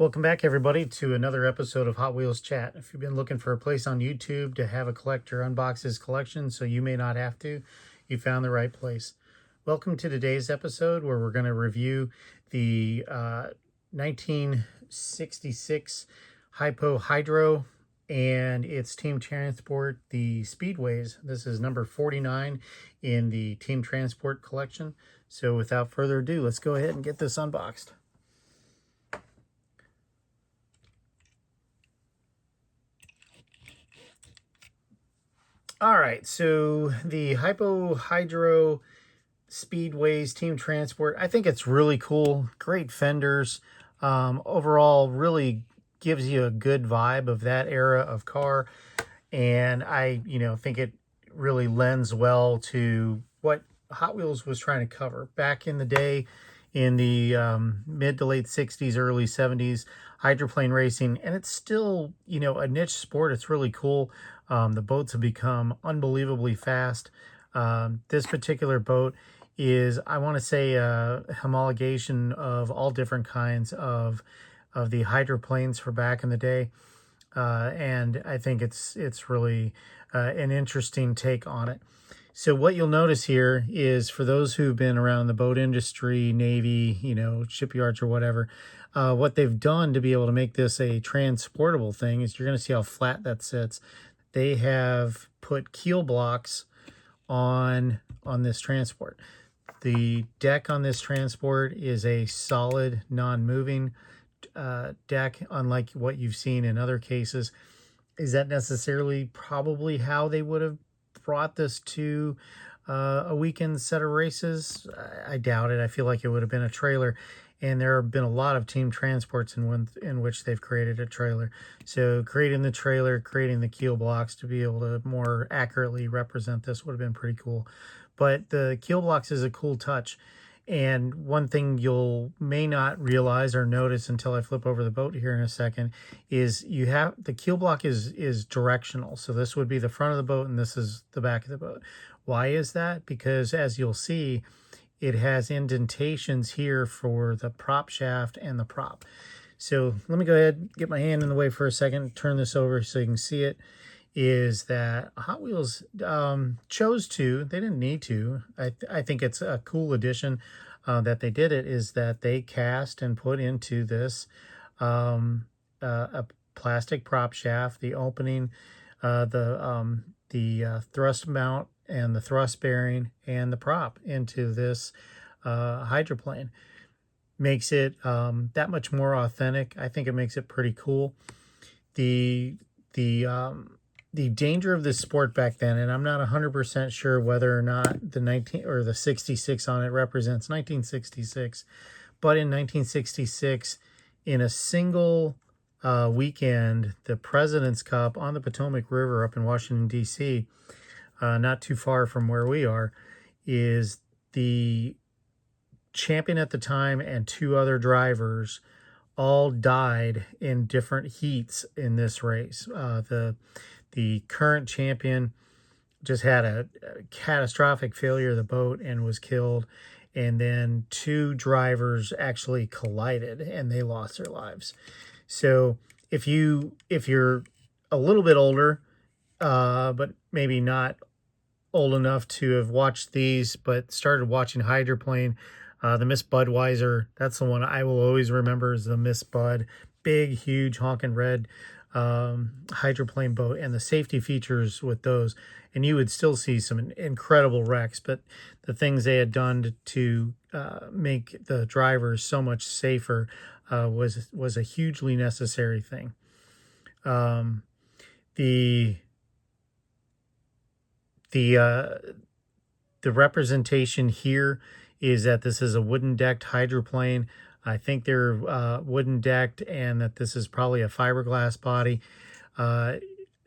Welcome back, everybody, to another episode of Hot Wheels Chat. If you've been looking for a place on YouTube to have a collector unbox his collection so you may not have to, you found the right place. Welcome to today's episode where we're going to review the 1966 Hypo Hydro and its Team Transport, the Speed Waze. This is number 49 in the Team Transport collection. So without further ado, let's go ahead and get this unboxed. All right, so the Hypo Hydro Speed Waze Team Transport, I think it's really cool. Great fenders. Overall, really gives you a good vibe of that era of car. And I, think it really lends well to what Hot Wheels was trying to cover. Back in the day, in the mid to late 60s, early 70s, hydroplane racing, and it's still, a niche sport. It's really cool. The boats have become unbelievably fast. This particular boat is, I want to say, a homologation of all different kinds of the hydroplanes for back in the day. And I think it's really an interesting take on it. So what you'll notice here is, for those who've been around the boat industry, Navy, shipyards or whatever, what they've done to be able to make this a transportable thing is, you're going to see how flat that sits. They have put keel blocks on this transport. The deck on this transport is a solid, non-moving deck, unlike what you've seen in other cases. Is that necessarily probably how they would have brought this to a weekend set of races? I doubt it. I feel like it would have been a trailer. And there have been a lot of team transports in which they've created a trailer. So creating the trailer, creating the keel blocks to be able to more accurately represent this would have been pretty cool. But the keel blocks is a cool touch. And one thing you'll may not realize or notice until I flip over the boat here in a second is the keel block is directional. So this would be the front of the boat and this is the back of the boat. Why is that? Because as you'll see, it has indentations here for the prop shaft and the prop. So let me go ahead, get my hand in the way for a second, turn this over so you can see it. Is that Hot Wheels chose to, they didn't need to. I think it's a cool addition that they did it, is that they cast and put into this a plastic prop shaft, the opening, the thrust mount and the thrust bearing and the prop into this hydroplane. Makes it that much more authentic. I think it makes it pretty cool. The danger of this sport back then, and I'm not 100% sure whether or not the 66 on it represents 1966, but in 1966, in a single weekend, the President's Cup on the Potomac River up in Washington, D.C., not too far from where we are, is the champion at the time and two other drivers all died in different heats in this race. The current champion just had a catastrophic failure of the boat and was killed. And then two drivers actually collided and they lost their lives. So if you're a little bit older, but maybe not old enough to have watched these, but started watching Hydroplane, the Miss Budweiser, that's the one I will always remember, is the Miss Bud. Big, huge, honking red hydroplane boat, and the safety features with those, and you would still see some incredible wrecks, but the things they had done to make the drivers so much safer was a hugely necessary thing. The representation here is that this is a wooden decked hydroplane. I think they're wooden decked, and that this is probably a fiberglass body.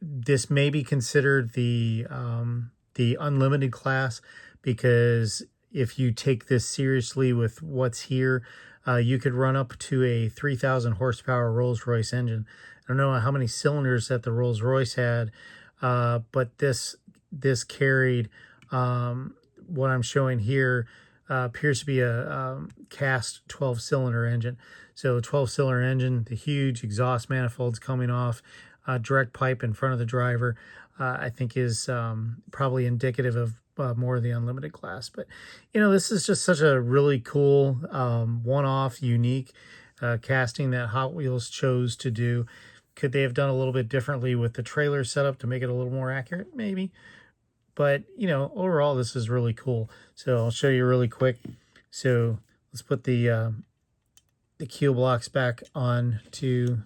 This may be considered the unlimited class, because if you take this seriously with what's here, you could run up to a 3,000 horsepower Rolls-Royce engine. I don't know how many cylinders that the Rolls-Royce had, but this carried what I'm showing here, appears to be a cast 12-cylinder engine. So 12-cylinder engine, the huge exhaust manifolds coming off, direct pipe in front of the driver, I think is probably indicative of more of the Unlimited class. But, this is just such a really cool, one-off, unique casting that Hot Wheels chose to do. Could they have done a little bit differently with the trailer setup to make it a little more accurate? Maybe. But, overall, this is really cool. So I'll show you really quick. So let's put the keel blocks back on to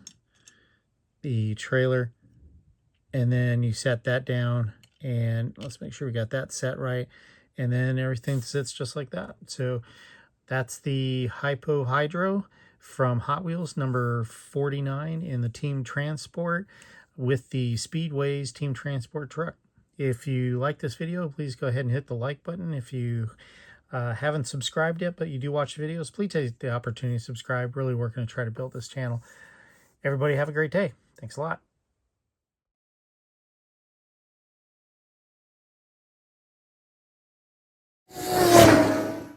the trailer. And then you set that down. And let's make sure we got that set right. And then everything sits just like that. So that's the Hypo Hydro from Hot Wheels, number 49 in the Team Transport with the Speed Waze Team Transport truck. If you like this video, please go ahead and hit the like button. If you haven't subscribed yet, but you do watch the videos, please take the opportunity to subscribe. Really working to try to build this channel. Everybody have a great day. Thanks a lot.